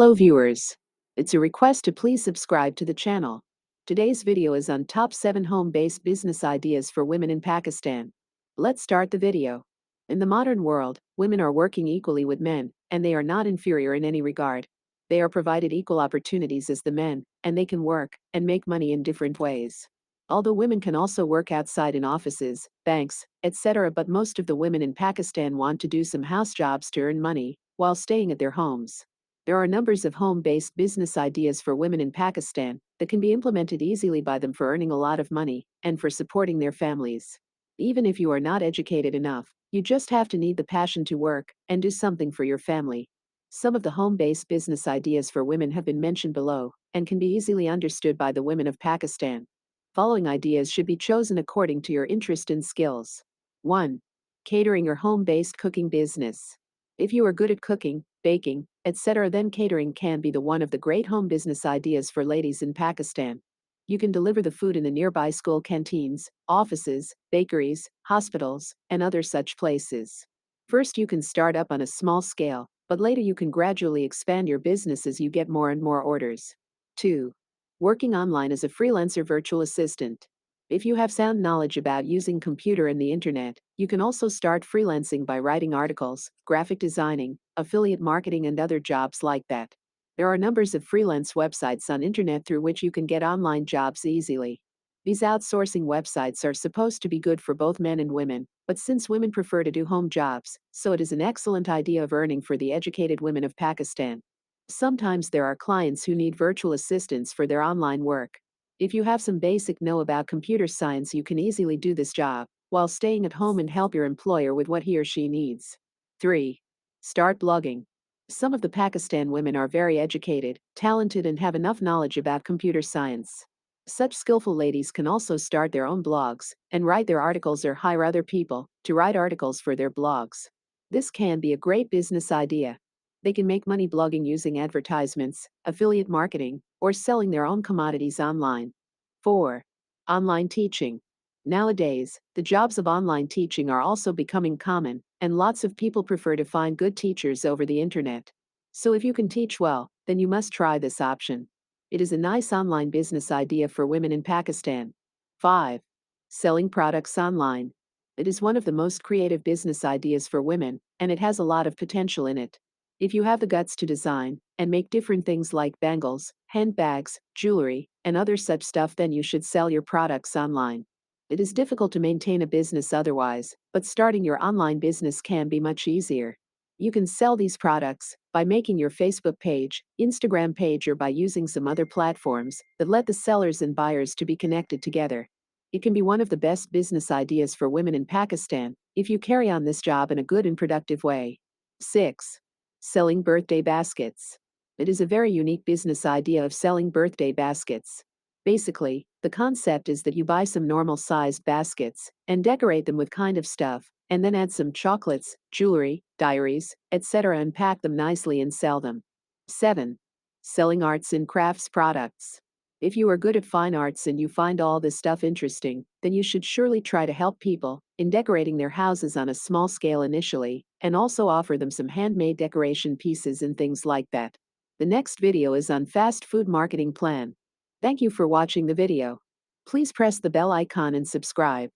Hello viewers. It's a request to please subscribe to the channel. Today's video is on top 7 home-based business ideas for women in Pakistan. Let's start the video. In the modern world, women are working equally with men, and they are not inferior in any regard. They are provided equal opportunities as the men, and they can work and make money in different ways. Although women can also work outside in offices, banks, etc., but most of the women in Pakistan want to do some house jobs to earn money while staying at their homes. There are numbers of home-based business ideas for women in Pakistan that can be implemented easily by them for earning a lot of money and for supporting their families. Even if you are not educated enough, you just have to need the passion to work and do something for your family. Some of the home-based business ideas for women have been mentioned below and can be easily understood by the women of Pakistan. Following ideas should be chosen according to your interest and skills. 1. Catering or home-based cooking business. If you are good at cooking, baking, etc., then catering can be one of the great home business ideas for ladies in Pakistan. You can deliver the food in the nearby school canteens, offices, bakeries, hospitals, and other such places. First, you can start up on a small scale, but later you can gradually expand your business as you get more and more orders. 2. Working online as a freelancer virtual assistant. If you have sound knowledge about using computer and the internet, you can also start freelancing by writing articles, graphic designing, affiliate marketing, and other jobs like that. There are numbers of freelance websites on internet through which you can get online jobs easily. These outsourcing websites are supposed to be good for both men and women, but since women prefer to do home jobs, so it is an excellent idea of earning for the educated women of Pakistan. Sometimes there are clients who need virtual assistants for their online work. If you have some basic know about computer science, you can easily do this job while staying at home and help your employer with what he or she needs. 3. Start blogging. Some of the Pakistan women are very educated, talented, and have enough knowledge about computer science. Such skillful ladies can also start their own blogs and write their articles or hire other people to write articles for their blogs. This can be a great business idea. They can make money blogging using advertisements, affiliate marketing, or selling their own commodities online. 4. Online teaching. Nowadays, the jobs of online teaching are also becoming common, and lots of people prefer to find good teachers over the internet. So if you can teach well, then you must try this option. It is a nice online business idea for women in Pakistan. 5. Selling products online. It is one of the most creative business ideas for women, and it has a lot of potential in it. If you have the guts to design and make different things like bangles, handbags, jewelry, and other such stuff, then you should sell your products online. It is difficult to maintain a business otherwise, but starting your online business can be much easier. You can sell these products by making your Facebook page, Instagram page, or by using some other platforms that let the sellers and buyers to be connected together. It can be one of the best business ideas for women in Pakistan if you carry on this job in a good and productive way. 6. Selling birthday baskets. It is a very unique business idea of selling birthday baskets. Basically, the concept is that you buy some normal-sized baskets and decorate them with kind of stuff, and then add some chocolates, jewelry, diaries, etc., and pack them nicely and sell them. 7. Selling arts and crafts products. If you are good at fine arts and you find all this stuff interesting, then you should surely try to help people in decorating their houses on a small scale initially, and also offer them some handmade decoration pieces and things like that. The next video is on fast food marketing plan. Thank you for watching the video. Please press the bell icon and subscribe.